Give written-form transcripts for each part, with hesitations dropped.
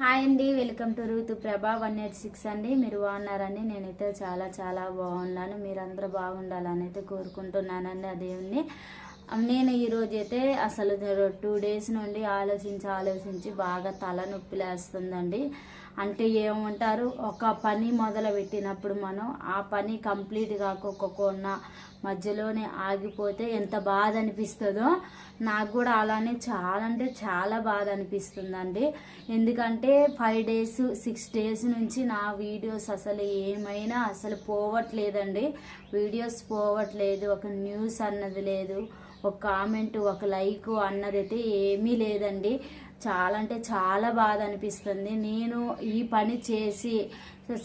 Hi అండి, welcome to ఋతు ప్రభా 186 అండి. మీరు బాగున్నారండి? నేనైతే చాలా బాగున్నాను. మీరందరూ బాగుండాలని అయితే కోరుకుంటున్నానండి ఆ దేవుణ్ణి. నేను ఈరోజు అయితే అసలు 2 డేస్ నుండి ఆలోచించి బాగా తలనొప్పి లేస్తుందండి. అంటే ఏమంటారు, ఒక పని మొదలు పెట్టినప్పుడు మనం ఆ పని కంప్లీట్ కాకోకుండా మధ్యలోనే ఆగిపోతే ఎంత బాధ అనిపిస్తుందో నాకు కూడా అలానే చాలా బాధ అనిపిస్తుందండి. ఎందుకంటే 5 డేస్ 6 డేస్ నుంచి నా వీడియోస్ అసలు ఏమైనా అసలు పోవట్లేదండి. వీడియోస్ పోవట్లేదు, ఒక న్యూస్ అన్నది లేదు, ఒక కామెంట్ ఒక లైక్ అన్నదైతే ఏమీ లేదండి. చాలా బాధ అనిపిస్తుంది. నేను ఈ పని చేసి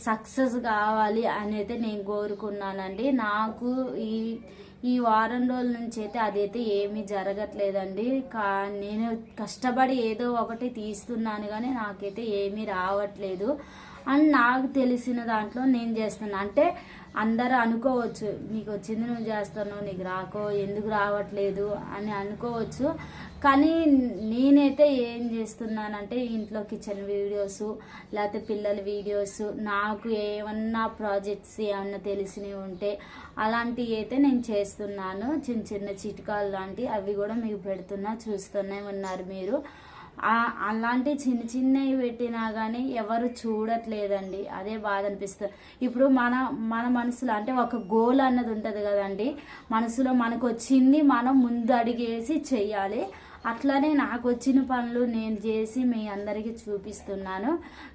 సక్సెస్ కావాలి అనేది నేను కోరుకున్నానండి. నాకు ఈ వారం రోజుల నుంచి అయితే అదైతే ఏమీ జరగట్లేదండి. నేను కష్టపడి ఏదో ఒకటి తీస్తున్నాను కానీ నాకైతే ఏమీ రావట్లేదు. అని నాకు తెలిసిన దాంట్లో నేను చేస్తున్నా. అంటే అందరూ అనుకోవచ్చు, నీకు వచ్చింది నువ్వు చేస్తాను, నీకు ఎందుకు రావట్లేదు అని అనుకోవచ్చు. కానీ నేనైతే ఏం చేస్తున్నానంటే ఇంట్లో కిచెన్ వీడియోస్, లేకపోతే పిల్లల వీడియోస్, నాకు ఏమన్నా ప్రాజెక్ట్స్ ఏమన్నా తెలిసినవి ఉంటే అలాంటివి అయితే నేను చేస్తున్నాను. చిన్న చిట్కాలు లాంటివి అవి కూడా మీకు పెడుతున్నా, చూస్తూనే ఉన్నారు మీరు. అలాంటి చిన్నవి పెట్టినా కానీ ఎవరు చూడట్లేదండి. అదే బాధ అనిపిస్తుంది. ఇప్పుడు మన మనసులో అంటే ఒక గోల్ అన్నది ఉంటుంది కదండి. మనసులో మనకు వచ్చింది మనం ముందు అడిగేసి చెయ్యాలి. అట్లానే నాకు వచ్చిన పనులు నేను చేసి మీ అందరికీ చూపిస్తున్నాను,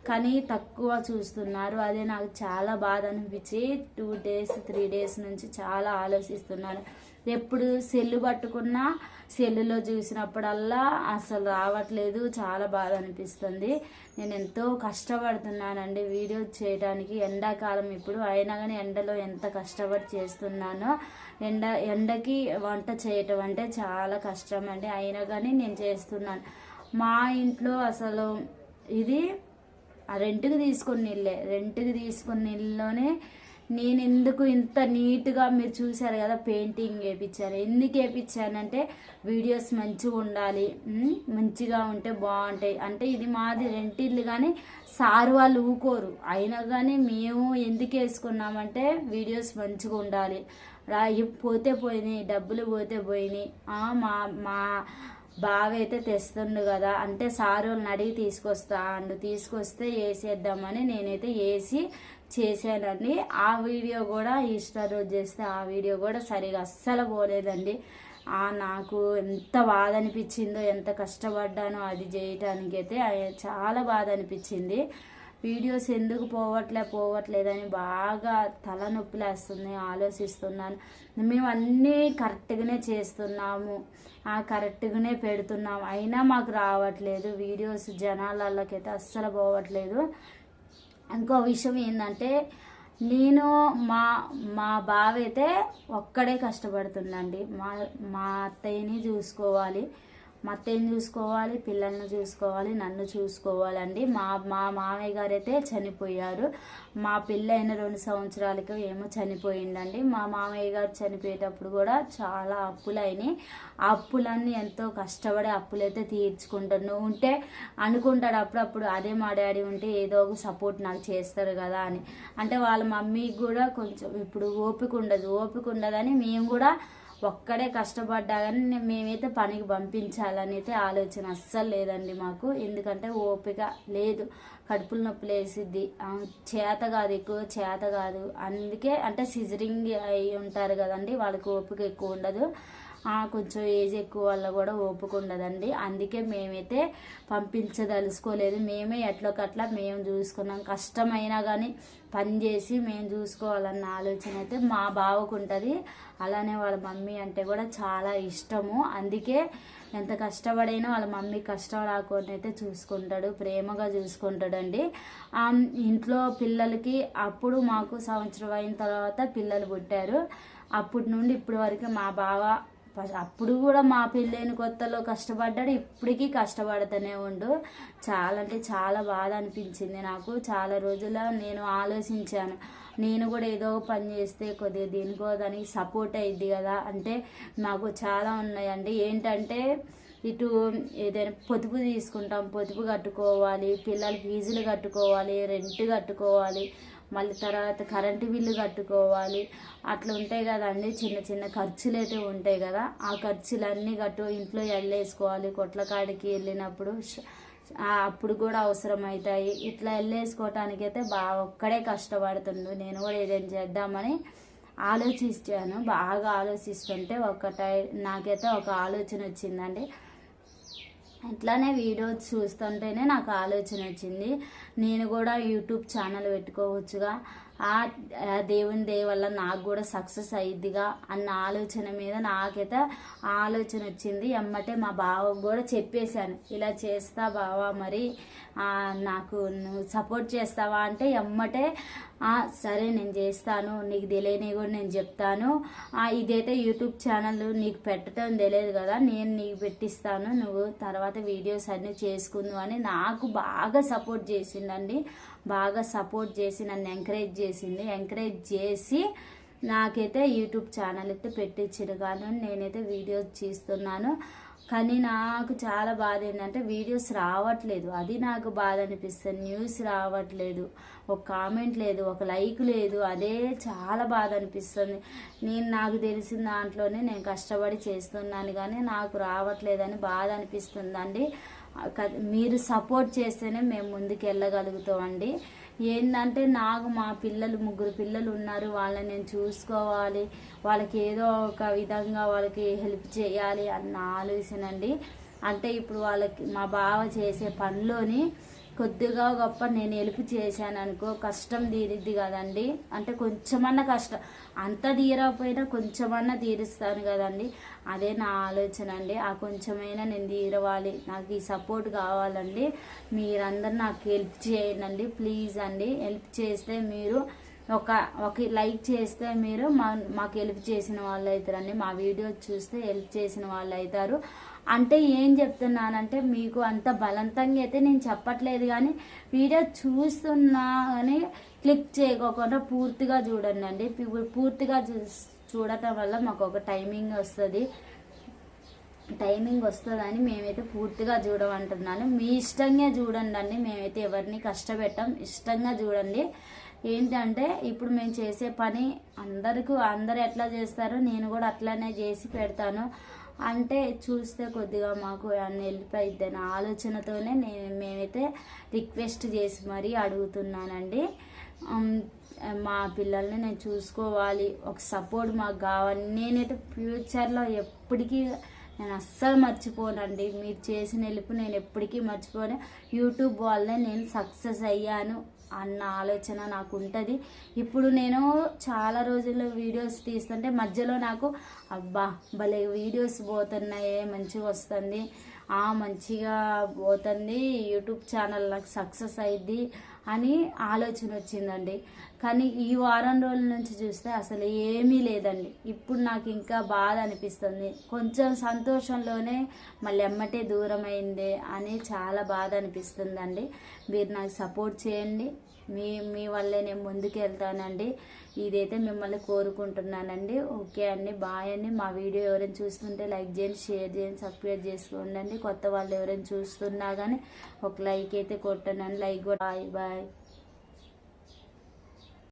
కానీ తక్కువ చూస్తున్నారు. అదే నాకు చాలా బాధ అనిపించి 2 డేస్ 3 డేస్ నుంచి చాలా ఆలోచిస్తున్నాను. ఎప్పుడు సెల్లు పట్టుకున్నా సెల్లులో చూసినప్పుడల్లా అసలు రావట్లేదు. చాలా బాధ అనిపిస్తుంది. నేను ఎంతో కష్టపడుతున్నానండి వీడియో చేయడానికి. ఎండాకాలం ఇప్పుడు అయినా కానీ ఎండలో ఎంత కష్టపడి చేస్తున్నానో. ఎండకి వంట చేయటం అంటే చాలా కష్టం అండి. అయినా కానీ నేను చేస్తున్నాను. మా ఇంట్లో అసలు ఇది రెంట్కి తీసుకున్న ఇల్లులోనే నేను ఎందుకు ఇంత నీట్గా, మీరు చూసారు కదా పెయింటింగ్ వేయించాను. ఎందుకు వేయించానంటే వీడియోస్ మంచిగా ఉండాలి, మంచిగా ఉంటే బాగుంటాయి. అంటే ఇది మాది రెంట్ ఇల్లు కానీ సార్ వాళ్ళు ఊకోరు. అయినా కానీ మేము ఎందుకు వేసుకున్నామంటే వీడియోస్ మంచిగా ఉండాలి. పోతే పోయినాయి, డబ్బులు పోతే పోయినాయి. మా బావ అయితే తెస్తుండు కదా, అంటే సార్ వాళ్ళని అడిగి తీసుకొస్తే వేసేద్దామని నేనైతే వేసి చేశానండి. ఆ వీడియో కూడా ఈస్టర్ రోజు చేస్తే ఆ వీడియో కూడా సరిగా అస్సలు పోలేదండి. నాకు ఎంత బాధ అనిపించిందో, ఎంత కష్టపడ్డానో అది చేయటానికి అయితే చాలా బాధ అనిపించింది. వీడియోస్ ఎందుకు పోవట్లేదని బాగా తలనొప్పి లేస్తుంది. ఆలోచిస్తున్నాను. మేము అన్నీ కరెక్ట్గానే చేస్తున్నాము, కరెక్ట్గానే పెడుతున్నాము, అయినా మాకు రావట్లేదు వీడియోస్. జనాలకైతే అస్సలు పోవట్లేదు. ఇంకో విషయం ఏంటంటే నేను మా బావ అయితే ఒక్కడే కష్టపడుతుందండి. మా అత్తయ్యని చూసుకోవాలి, పిల్లల్ని చూసుకోవాలి, నన్ను చూసుకోవాలండి. మా మామయ్య గారు అయితే చనిపోయారు. మా పెళ్ళైన 2 సంవత్సరాలకి ఏమో చనిపోయిందండి. మా మామయ్య గారు చనిపోయేటప్పుడు కూడా చాలా అప్పులైనాయి. ఆ అప్పులన్నీ ఎంతో కష్టపడి అప్పులైతే తీర్చుకుంటాను. ఉంటే అనుకుంటాడు అప్పుడప్పుడు, అదే మా డాడీ ఉంటే ఏదో ఒక సపోర్ట్ నాకు చేస్తారు కదా అని. అంటే వాళ్ళ మమ్మీకి కూడా కొంచెం ఇప్పుడు ఓపిక ఉండదని మేము కూడా ఒక్కడే కష్టపడ్డా కానీ మేమైతే పనికి పంపించాలని అయితే ఆలోచన అస్సలు లేదండి మాకు. ఎందుకంటే ఓపిక లేదు, కడుపులు నొప్పి లేసిద్ది, ఎక్కువ చేత కాదు. అందుకే అంటే సిజరింగ్ అయి ఉంటారు కదండి, వాళ్ళకి ఓపిక ఎక్కువ ఉండదు. కొంచెం ఏజ్ ఎక్కువ వల్ల కూడా ఓపిక ఉండదండి. అందుకే మేమైతే పంపించదలుచుకోలేదు. మేమే ఎట్లకట్లా మేము చూసుకున్నాం. కష్టమైనా కానీ పని చేసి మేము చూసుకోవాలన్న ఆలోచన అయితే మా బావకు ఉంటుంది. అలానే వాళ్ళ మమ్మీ అంటే కూడా చాలా ఇష్టము. అందుకే ఎంత కష్టపడైనా వాళ్ళ మమ్మీ కష్టం రాకుండా అయితే చూసుకుంటాడు, ప్రేమగా చూసుకుంటాడండి. ఇంట్లో పిల్లలకి అప్పుడు మాకు సంవత్సరం అయిన తర్వాత పిల్లలు పుట్టారు. అప్పటి నుండి ఇప్పటి వరకు మా బావ అప్పుడు కూడా మా పెళ్ళైన కొత్తలో కష్టపడ్డాడు, ఇప్పటికీ కష్టపడుతూనే ఉండు. చాలా బాధ అనిపించింది నాకు. చాలా రోజుల నేను ఆలోచించాను, నేను కూడా ఏదో పని చేస్తే కొద్దిగా దీనికో దానికి సపోర్ట్ అయ్యిద్ది కదా. అంటే నాకు చాలా ఉన్నాయండి. ఏంటంటే ఇటు ఏదైనా పొదుపు తీసుకుంటాం, పొదుపు కట్టుకోవాలి, పిల్లల ఫీజులు కట్టుకోవాలి, రెంట్ కట్టుకోవాలి, మళ్ళీ తర్వాత కరెంటు బిల్లు కట్టుకోవాలి. అట్లా ఉంటాయి కదండి, చిన్న చిన్న ఖర్చులు అయితే ఉంటాయి కదా. ఆ ఖర్చులన్నీ ఇంట్లో వెళ్ళేసుకోవాలి. కొట్ల కాడికి వెళ్ళినప్పుడు అప్పుడు కూడా అవసరం అవుతాయి. ఇట్లా వెళ్ళేసుకోవటానికైతే ఒక్కడే కష్టపడుతుండు. నేను కూడా ఏదైనా చేద్దామని ఆలోచించాను. బాగా ఆలోచిస్తుంటే నాకైతే ఒక ఆలోచన వచ్చిందండి. ఇట్లానే వీడియో చూస్తుంటేనే నాకు ఆలోచన వచ్చింది, నేను కూడా యూట్యూబ్ ఛానల్ పెట్టుకోవచ్చుగా, ఆ దేవుని దయ వల్ల నాకు కూడా సక్సెస్ అయ్యిద్దిగా అన్న ఆలోచన మీద నాకైతే ఆలోచన వచ్చింది. ఎమ్మటే మా బావకు కూడా చెప్పేశాను, ఇలా చేస్తా బావా, మరి నాకు నువ్వు సపోర్ట్ చేస్తావా అంటే ఎమ్మటే సరే నేను చేస్తాను, నీకు తెలియని కూడా నేను చెప్తాను, ఇదైతే యూట్యూబ్ ఛానల్ నీకు పెట్టడం తెలియదు కదా, నేను నీకు పెట్టిస్తాను, నువ్వు తర్వాత వీడియోస్ అన్నీ చేసుకుందు అని నాకు బాగా సపోర్ట్ చేసిందండి. బాగా సపోర్ట్ చేసి నన్ను ఎంకరేజ్ చేసి నాకైతే యూట్యూబ్ ఛానల్ అయితే పెట్టించిన కానీ నేనైతే వీడియోస్ చేస్తున్నాను. కానీ నాకు చాలా బాధ ఏంటంటే వీడియోస్ రావట్లేదు, అది నాకు బాధ అనిపిస్తుంది. న్యూస్ రావట్లేదు, ఒక కామెంట్ లేదు, ఒక లైక్ లేదు, అదే చాలా బాధ అనిపిస్తుంది. నాకు తెలిసిన దాంట్లోనే నేను కష్టపడి చేస్తున్నాను కానీ నాకు రావట్లేదని బాధ అనిపిస్తుందండి. మీరు సపోర్ట్ చేస్తేనే మేము ముందుకు వెళ్ళగలుగుతామండి. ఏంటంటే నాకు మా ముగ్గురు పిల్లలు ఉన్నారు, వాళ్ళని నేను చూసుకోవాలి, వాళ్ళకి ఏదో ఒక విధంగా వాళ్ళకి హెల్ప్ చేయాలి అన్న ఆలోచన అండి. అంటే ఇప్పుడు వాళ్ళకి మా బావ చేసే పనిలోని కొద్దిగా గొప్ప నేను హెల్ప్ చేశాను అనుకో, కష్టం తీరిద్ది కదండి. అంటే కొంచెమన్నా కష్టం, అంత తీరకపోయినా కొంచెమన్నా తీరుస్తాను కదండి. అదే నా ఆలోచన అండి. ఆ కొంచెమైనా నేను తీరవాలి, నాకు ఈ సపోర్ట్ కావాలండి. మీరందరూ నాకు హెల్ప్ చేయండి ప్లీజ్ అండి. హెల్ప్ చేస్తే మీరు ఒక లైక్ చేస్తే మీరు మాకు హెల్ప్ చేసిన వాళ్ళు అవుతారండి. మా వీడియో చూస్తే హెల్ప్ చేసిన వాళ్ళు అవుతారు. అంటే ఏం చెప్తున్నానంటే మీకు అంత బలవంతంగా అయితే నేను చెప్పట్లేదు, కానీ వీడియో చూస్తున్నా కానీ క్లిక్ చేయకోకుండా పూర్తిగా చూడండి అండి. పూర్తిగా చూడటం వల్ల మాకు ఒక టైమింగ్ వస్తుందని మేమైతే పూర్తిగా చూడమంటున్నాను. మీ ఇష్టంగా చూడండి అండి, మేమైతే ఎవరిని కష్టపెట్టాం, ఇష్టంగా చూడండి. ఏంటంటే ఇప్పుడు మేము చేసే పని అందరూ ఎట్లా చేస్తారో నేను కూడా అట్లానే చేసి పెడతాను. అంటే చూస్తే కొద్దిగా మాకు అన్ని వెళ్ళిపోయిద్దన్న ఆలోచనతోనే మేమైతే రిక్వెస్ట్ చేసి మరీ అడుగుతున్నానండి. మా పిల్లల్ని నేను చూసుకోవాలి, ఒక సపోర్ట్ మాకు కావాలి. నేనైతే ఫ్యూచర్లో ఎప్పటికీ నేను అస్సలు మర్చిపోనండి. మీరు చేసిన హెల్ప్ నేను ఎప్పటికీ మర్చిపోను. యూట్యూబ్ వల్లే నేను సక్సెస్ అయ్యాను అన్న ఆలోచన నాకు ఉంటుంది. ఇప్పుడు నేను చాలా రోజుల్లో వీడియోస్ తీస్తుంటే మధ్యలో నాకు అబ్బా భలే వీడియోస్ పోతున్నాయి, మంచిగా వస్తుంది, మంచిగా పోతుంది, యూట్యూబ్ ఛానల్ నాకు సక్సెస్ అయ్యిద్ది అని ఆలోచన వచ్చిందండి. కానీ ఈ వారం రోజుల నుంచి చూస్తే అసలు ఏమీ లేదండి. ఇప్పుడు నాకు ఇంకా బాధ అనిపిస్తుంది. కొంచెం సంతోషంలోనే మళ్ళీ ఎమ్మటే దూరం అయిందే అని చాలా బాధ అనిపిస్తుందండి. మీరు నాకు సపోర్ట్ చేయండి, మీ వల్లే నేను ముందుకు వెళ్తానండి. ఇదైతే మిమ్మల్ని కోరుకుంటున్నానండి. ఓకే అండి, బాయ్ అండి. మా వీడియో ఎవరైనా చూస్తుంటే లైక్ చేయండి, షేర్ చేయండి, సబ్స్క్రైబ్ చేసుకోండి. కొత్త వాళ్ళు ఎవరైనా చూస్తున్నా కానీ ఒక లైక్ అయితే కొట్టండి. లైక్ కూడా బాయ్ బాయ్.